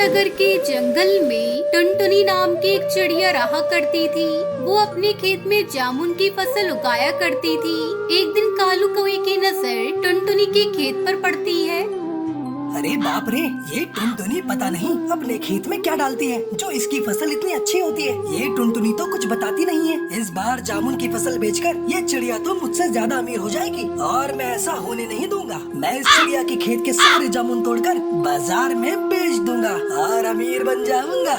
नगर के जंगल में टुनटुनी नाम की एक चिड़िया रहा करती थी। वो अपने खेत में जामुन की फसल उगाया करती थी। एक दिन कालू कौवे की नजर टुनटुनी के खेत पर पड़ती है। अरे बाप रे, ये टुनटुनी पता नहीं अपने खेत में क्या डालती है जो इसकी फसल इतनी अच्छी होती है। ये टुनटुनी तो कुछ बताती नहीं है। इस बार जामुन की फसल बेचकर ये चिड़िया तो मुझसे ज्यादा अमीर हो जाएगी और मैं ऐसा होने नहीं दूंगा। मैं इस चिड़िया के खेत के सारे जामुन तोड़कर बाजार में बेच दूंगा और अमीर बन जाऊंगा।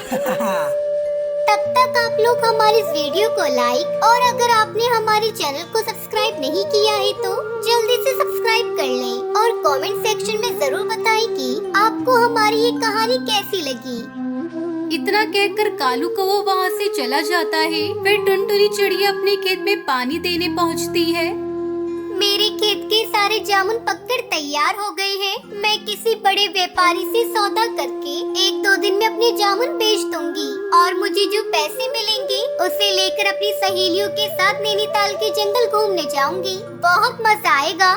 तब तक आप लोग हमारे इस वीडियो को लाइक और अगर आपने हमारे चैनल को सब्सक्राइब नहीं किया है तो जल्दी से सब्सक्राइब कर लें और कमेंट सेक्शन में जरूर बताएं कि आपको हमारी ये कहानी कैसी लगी। इतना कहकर कालू कौवा वहाँ से चला जाता है। फिर टुनटुनी चिड़िया अपने खेत में पानी देने पहुँचती है। मेरे खेत के सारे जामुन पककर तैयार हो गए हैं। मैं किसी बड़े व्यापारी से सौदा करके 1-2 दिन में अपने जामुन बेच दूंगी और मुझे जो पैसे मिलेंगे उसे लेकर अपनी सहेलियों के साथ नैनीताल के जंगल घूमने जाऊंगी। बहुत मजा आएगा।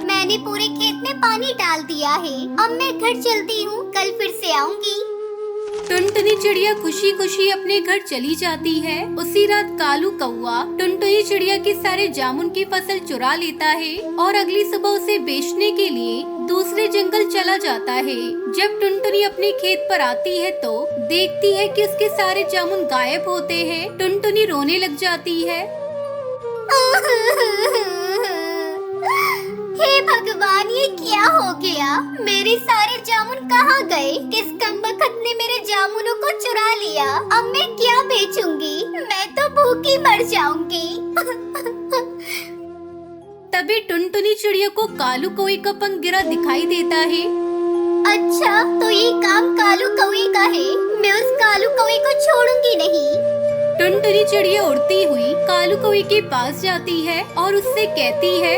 मैंने पूरे खेत में पानी डाल दिया है। अब मैं घर चलती हूँ, कल फिर से आऊंगी। टुनटुनी चिड़िया खुशी खुशी अपने घर चली जाती है। उसी रात कालू कौवा टुनटुनी चिड़िया के सारे जामुन की फसल चुरा लेता है और अगली सुबह उसे बेचने के लिए दूसरे जंगल चला जाता है। जब टुनटुनी अपने खेत पर आती है तो देखती है कि उसके सारे जामुन गायब होते हैं। टुनटुनी रोने लग जाती है। हे भगवान, ये क्या हो गया? मेरे सारे जामुन कहाँ गए? किस कमबख्त ने मेरे जामुनों को चुरा लिया? अब मैं क्या बेचूंगी? मैं तो भूखी मर जाऊंगी। तभी टुनटुनी चिड़िया को कालू कौवे का पंख गिरा दिखाई देता है। अच्छा, तो ये काम कालू कौवे का है। मैं उस कालू कौवे को छोड़ूंगी नहीं। टुनटुनी चिड़िया उड़ती हुई कालू कौवे के पास जाती है और उससे कहती है,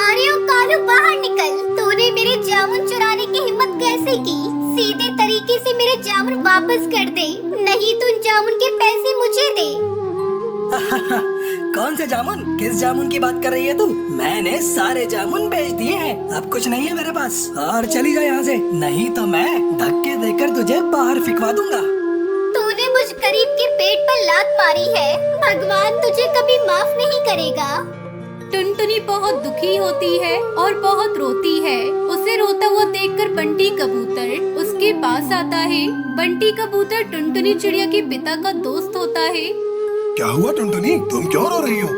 अरे ओ कालू, बाहर निकल। तूने मेरे जामुन चुराने की हिम्मत कैसे की? सीधे तरीके से मेरे जामुन वापस कर दे, नहीं तो उन जामुन के पैसे मुझे दे। कौन से जामुन? किस जामुन की बात कर रही है तू? मैंने सारे जामुन बेच दिए हैं। अब कुछ नहीं है मेरे पास और चली जा यहाँ से, नहीं तो मैं धक्के देकर तुझे बाहर फिकवा दूंगा। तूने मुझ गरीब के पेट पर लात मारी है। भगवान तुझे कभी माफ नहीं करेगा। टुनटुनी बहुत दुखी होती है और बहुत रोती है। उसे रोता हुआ देखकर बंटी कबूतर उसके पास आता है। बंटी कबूतर टुनटुनी चिड़िया के पिता का दोस्त होता है। क्या हुआ टुनटुनी, तुम क्यों रो रही हो?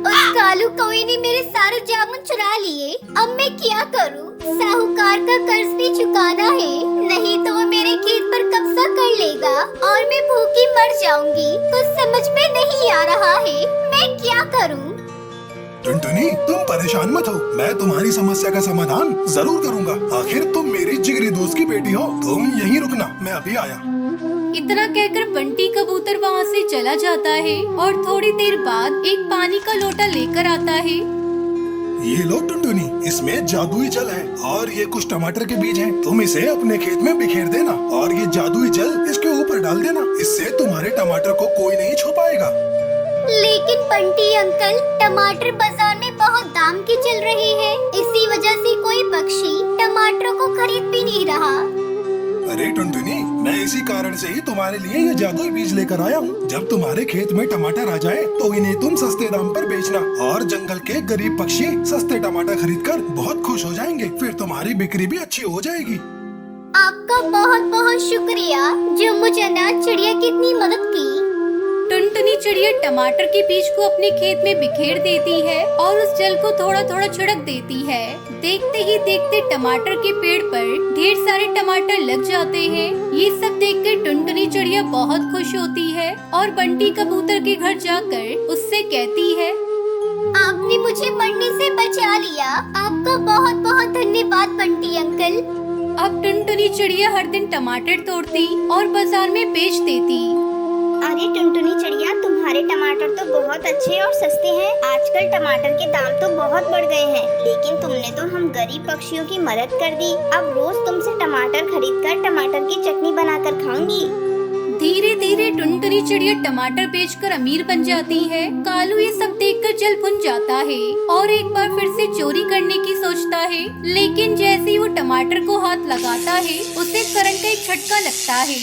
उस कालू कौवे ने मेरे सारे जामुन चुरा लिए। अब मैं क्या करूं? साहूकार का कर्ज भी चुकाना है, नहीं तो वो मेरे खेत पर कब्जा कर लेगा और मैं भूखी मर जाऊंगी। कुछ समझ में नहीं आ रहा है, मैं क्या करूं? टुनटुनी, तुम परेशान मत हो, मैं तुम्हारी समस्या का समाधान जरूर करूंगा। आखिर तुम मेरी जिगरी दोस्त की बेटी हो। तुम यहीं रुकना, मैं अभी आया। इतना कहकर बंटी कबूतर वहाँ से चला जाता है और थोड़ी देर बाद एक पानी का लोटा लेकर आता है। ये लो टुनटुनी, इसमें जादुई जल है और ये कुछ टमाटर के बीज हैं। तुम इसे अपने खेत में बिखेर देना और ये जादुई जल इसके ऊपर डाल देना। इससे तुम्हारे टमाटर को कोई नहीं छू पाएगा। लेकिन बंटी अंकल, टमाटर बाजार में बहुत दाम के चल रहे हैं। इसी वजह से कोई पक्षी टमाटरों को खरीद भी नहीं रहा। अरे टुनटुनी, मैं इसी कारण से ही तुम्हारे लिए ये जादुई बीज लेकर आया हूँ। जब तुम्हारे खेत में टमाटर आ जाए तो इन्हें तुम सस्ते दाम पर बेचना और जंगल के गरीब पक्षी सस्ते टमाटर खरीदकर बहुत खुश हो जाएंगे। फिर तुम्हारी बिक्री भी अच्छी हो जाएगी। आपका बहुत बहुत शुक्रिया जो मुझे अनाथ चिड़िया की इतनी मदद की। टुनटुनी चिड़िया टमाटर के बीज को अपने खेत में बिखेर देती है और उस जल को थोड़ा थोड़ा छिड़क देती है। देखते ही देखते टमाटर के पेड़ पर ढेर सारे टमाटर लग जाते हैं। ये सब देखकर टुनटुनी चिड़िया बहुत खुश होती है और बंटी कबूतर के घर जाकर उससे कहती है, आपने मुझे मरने से बचा लिया। आपका बहुत बहुत धन्यवाद बंटी अंकल। अब टुनटुनी चिड़िया हर दिन टमाटर तोड़ती और बाजार में बेच देती। अरे टुनटुनी चिड़िया, तुम्हारे टमाटर तो बहुत अच्छे और सस्ते हैं। आजकल टमाटर के दाम तो बहुत बढ़ गए हैं, लेकिन तुमने तो हम गरीब पक्षियों की मदद कर दी। अब रोज तुमसे टमाटर खरीदकर टमाटर की चटनी बनाकर खाऊंगी। धीरे धीरे धीरे टुनटुनी चिड़िया टमाटर बेचकर अमीर बन जाती है। कालू ये सब देखकर जल भुन जाता है और एक बार फिर से चोरी करने की सोचता है, लेकिन जैसे ही वो टमाटर को हाथ लगाता है उसे करंट का एक झटका लगता है।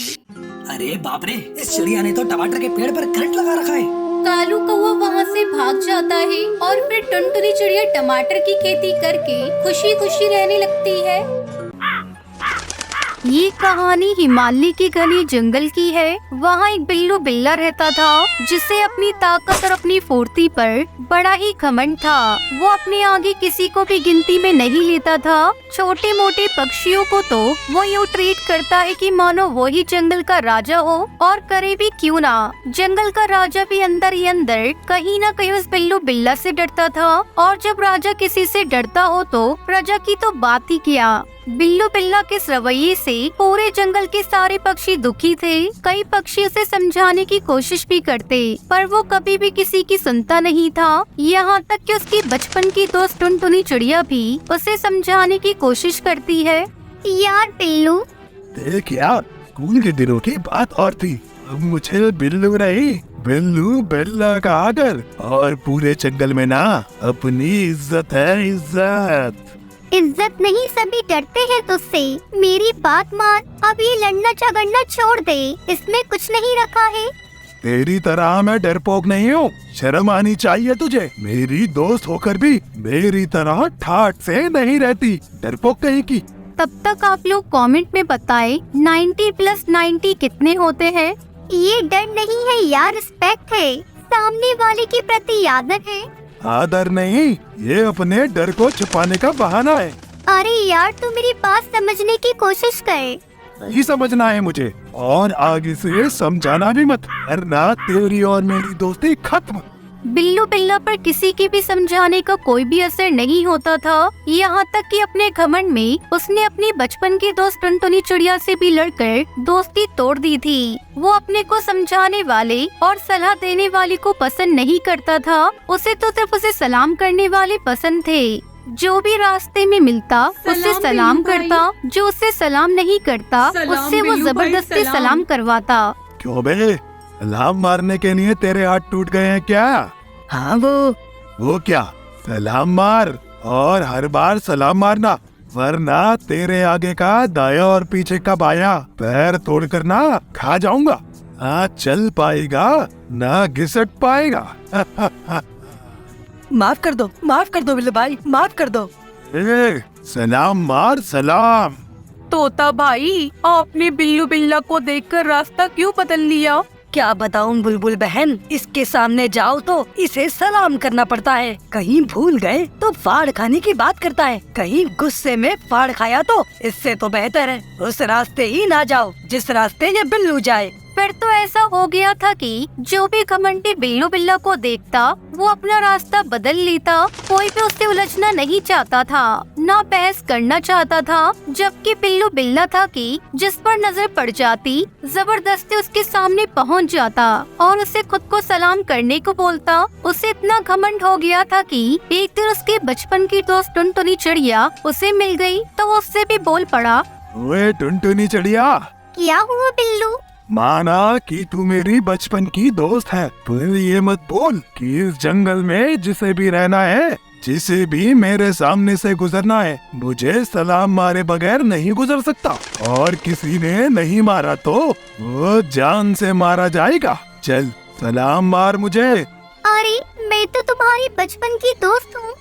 अरे बाप रे, इस चिड़िया ने तो टमाटर के पेड़ पर करंट लगा रखा है। कालू कौवा वहाँ से भाग जाता है और फिर टुनटुनी चिड़िया टमाटर की खेती करके खुशी खुशी रहने लगती है। ये कहानी हिमालय के घने जंगल की है। वहाँ एक बिल्लू बिल्ला रहता था जिसे अपनी ताकत और अपनी फुर्ती पर बड़ा ही घमंड था। वो अपने आगे किसी को भी गिनती में नहीं लेता था। छोटे मोटे पक्षियों को तो वो यूँ ट्रीट करता है कि मानो वो ही जंगल का राजा हो, और करे भी क्यों ना। जंगल का राजा भी अंदर ही अंदर कहीं ना कहीं उस बिल्लू बिल्ला से डरता था, और जब राजा किसी से डरता हो तो प्रजा की तो बात ही क्या। बिल्लू बिल्ला के इस रवैये से पूरे जंगल के सारे पक्षी दुखी थे। कई पक्षी उसे समझाने की कोशिश भी करते, पर वो कभी भी किसी की सुनता नहीं था। यहाँ तक कि उसकी बचपन की दोस्त टुनटुनी चिड़िया भी उसे समझाने की कोशिश करती है। यार बिल्लू, देख यार, स्कूल के दिनों की बात और थी। अब मुझे बिल्लू नहीं, बिल्लू बिल्ला कहा कर। और पूरे जंगल में ना अपनी इज्जत है, इज्जत। इज्जत नहीं, सभी डरते हैं तुझसे। मेरी बात मान, अब ये लड़ना झगड़ना छोड़ दे, इसमें कुछ नहीं रखा है। तेरी तरह मैं डरपोक नहीं हूँ, शर्म आनी चाहिए तुझे। मेरी दोस्त होकर भी मेरी तरह ठाठ से नहीं रहती, डरपोक कहीं की। तब तक आप लोग कमेंट में बताएं 90 + 90 कितने होते हैं। ये डर नहीं है यार, रिस्पेक्ट है, सामने वाले के प्रति आदर है। आदर नहीं, ये अपने डर को छुपाने का बहाना है। अरे यार, तू मेरी बात समझने की कोशिश कर। नहीं समझना है मुझे, और आगे से समझाना भी मत, वरना तेरी और मेरी दोस्ती खत्म। बिल्लू बिल्ला पर किसी की भी समझाने का कोई भी असर नहीं होता था। यहाँ तक कि अपने घमंड में उसने अपनी बचपन की दोस्त टुनटुनी चिड़िया से भी लड़कर दोस्ती तोड़ दी थी। वो अपने को समझाने वाले और सलाह देने वाले को पसंद नहीं करता था। उसे तो सिर्फ उसे सलाम करने वाले पसंद थे। जो भी रास्ते में मिलता उससे सलाम करता, जो उससे सलाम नहीं करता उससे वो जबरदस्ती सलाम करवाता। क्यों बे, सलाम मारने के लिए तेरे हाथ टूट गए हैं क्या? हाँ वो क्या, सलाम मार, और हर बार सलाम मारना, वरना तेरे आगे का दाया और पीछे का बाया पैर तोड़कर ना खा जाऊंगा। ना चल पाएगा ना घिसट पाएगा। माफ कर दो बिल्लू भाई, माफ कर दो। सलाम मार, सलाम। तोता भाई, आपने बिल्लू बिल्ला को देखकर रास्ता क्यों बदल लिया? क्या बताऊं बुलबुल बहन, इसके सामने जाओ तो इसे सलाम करना पड़ता है। कहीं भूल गए तो फाड़ खाने की बात करता है, कहीं गुस्से में फाड़ खाया तो इससे तो बेहतर है उस रास्ते ही ना जाओ जिस रास्ते ये बिल्लू जाए। फिर तो ऐसा हो गया था कि जो भी घमंडी बिल्लू बिल्ला को देखता वो अपना रास्ता बदल लेता। कोई भी उससे उलझना नहीं चाहता था, ना बहस करना चाहता था। जबकि बिल्लू बिल्ला था कि जिस पर नजर पड़ जाती जबरदस्ती उसके सामने पहुंच जाता और उसे खुद को सलाम करने को बोलता। उसे इतना घमंड हो गया था कि एक दिन उसके बचपन की दोस्त टुनटुनी चिड़िया उसे मिल गई तो वो उससे भी बोल पड़ा। ओए टुनटुनी चिड़िया, क्या हुआ बिल्लू? माना कि तू मेरी बचपन की दोस्त है, पर ये मत बोल कि इस जंगल में जिसे भी रहना है, जिसे भी मेरे सामने से गुजरना है, मुझे सलाम मारे बगैर नहीं गुजर सकता। और किसी ने नहीं मारा तो वो जान से मारा जाएगा। चल सलाम मार मुझे। अरे मैं तो तुम्हारी बचपन की दोस्त हूँ।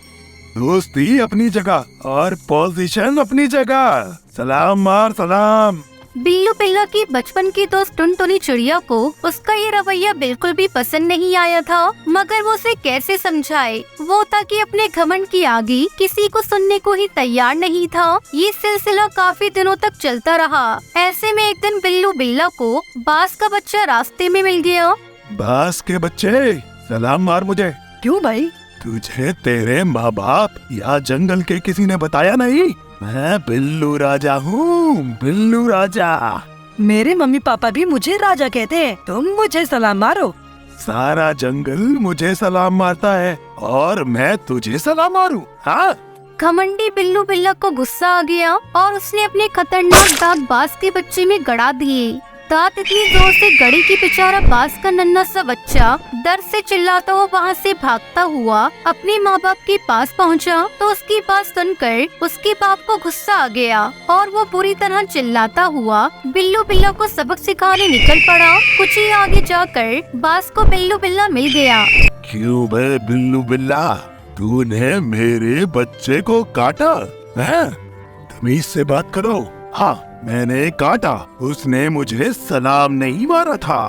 दोस्ती अपनी जगह और पोजीशन अपनी जगह। सलाम मार, सलाम। बिल्लू बिल्ला की बचपन की दोस्त टुनटुनी चिड़िया को उसका ये रवैया बिल्कुल भी पसंद नहीं आया था, मगर वो उसे कैसे समझाए। वो था कि अपने घमंड की आगे किसी को सुनने को ही तैयार नहीं था। ये सिलसिला काफी दिनों तक चलता रहा। ऐसे में एक दिन बिल्लू बिल्ला को बास का बच्चा रास्ते में मिल गया। बास के बच्चे, सलाम मार मुझे। क्यों भाई? तुझे तेरे माँ बाप या जंगल के किसी ने बताया नहीं? मैं बिल्लू राजा हूँ, बिल्लू राजा। मेरे मम्मी पापा भी मुझे राजा कहते हैं, तुम मुझे सलाम मारो। सारा जंगल मुझे सलाम मारता है और मैं तुझे सलाम मारूं? हाँ? घमंडी बिल्लू बिल्ला को गुस्सा आ गया और उसने अपने खतरनाक दांत बास के बच्चे में गड़ा दिए। दांत इतनी जोर से गड़ी कि बेचारा बास का नन्हा सा बच्चा दर्द से चिल्लाता हुआ वहाँ से भागता हुआ अपने माँ बाप के पास पहुँचा तो उसकी बात सुनकर उसके बाप को गुस्सा आ गया और वो बुरी तरह चिल्लाता हुआ बिल्लू बिल्ला को सबक सिखाने निकल पड़ा। कुछ ही आगे जाकर बास को बिल्लू बिल्ला मिल गया। क्यों बे बिल्लू बिल्ला, तूने मेरे बच्चे को काटा है? तमीज से बात करो। हाँ, मैंने काटा, उसने मुझे सलाम नहीं मारा था।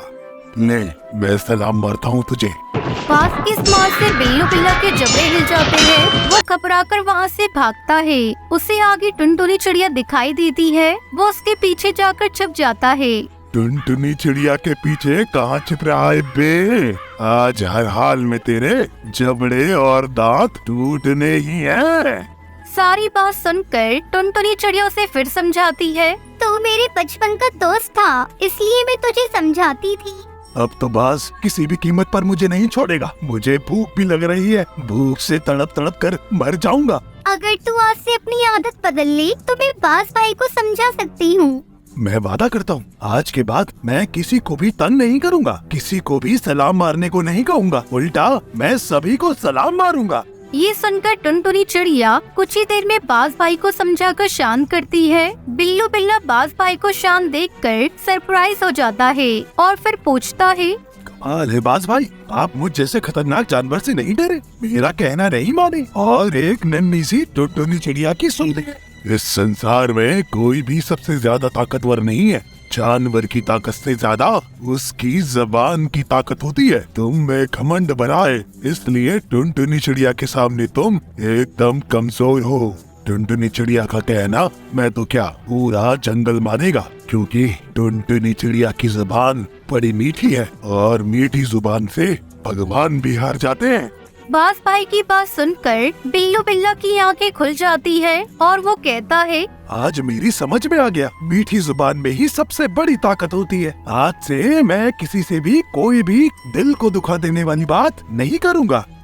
ले, मैं सलाम मारता हूँ तुझे। बास की इस मार से बिल्लू बिल्ला के जबड़े हिल जाते हैं। वो घबराकर वहाँ से भागता है। उसे आगे टुनटुनी चिड़िया दिखाई देती है। वो उसके पीछे जाकर छुप जाता है। टुनटुनी चिड़िया के पीछे कहाँ छिप रहा है बे? आज हर हाल में तेरे जबड़े और दांत टूटने ही हैं। सारी बात सुनकर टुनटुनी चिड़िया उसे फिर समझाती है। तू मेरे बचपन का दोस्त था, इसलिए मैं तुझे समझाती थी। अब तो बास किसी भी कीमत पर मुझे नहीं छोड़ेगा। मुझे भूख भी लग रही है, भूख से तड़प तड़प कर मर जाऊंगा। अगर तू आज से अपनी आदत बदल ली तो मैं बास भाई को समझा सकती हूँ। मैं वादा करता हूँ, आज के बाद मैं किसी को भी तंग नहीं करूँगा, किसी को भी सलाम मारने को नहीं कहूँगा, उल्टा मैं सभी को सलाम मारूंगा। ये सुनकर टुनटुनी चिड़िया कुछ ही देर में बाज भाई को समझाकर शांत करती है। बिल्लू बिल्ला बाज भाई को शांत देखकर सरप्राइज हो जाता है और फिर पूछता है, अरे बाज भाई, आप मुझ जैसे खतरनाक जानवर से नहीं डरे? मेरा कहना नहीं माने और एक नन्ही सी टुनटुनी चिड़िया की सुन ले। इस संसार में कोई भी सबसे ज्यादा ताकतवर नहीं है। जानवर की ताकत से ज्यादा उसकी जबान की ताकत होती है। तुम में घमंड बनाए, इसलिए टुनटुनी चिड़िया के सामने तुम एकदम कमजोर हो। टुनटुनी चिड़िया का कहना मैं तो क्या पूरा जंगल मानेगा, क्योंकि टुनटुनी चिड़िया की जुबान बड़ी मीठी है और मीठी जुबान से भगवान भी हार जाते हैं। बाज भाई की बात सुनकर बिल्लू बिल्ला की आंखें खुल जाती है और वो कहता है, आज मेरी समझ में आ गया, मीठी जुबान में ही सबसे बड़ी ताकत होती है। आज से मैं किसी से भी कोई भी दिल को दुखा देने वाली बात नहीं करूँगा।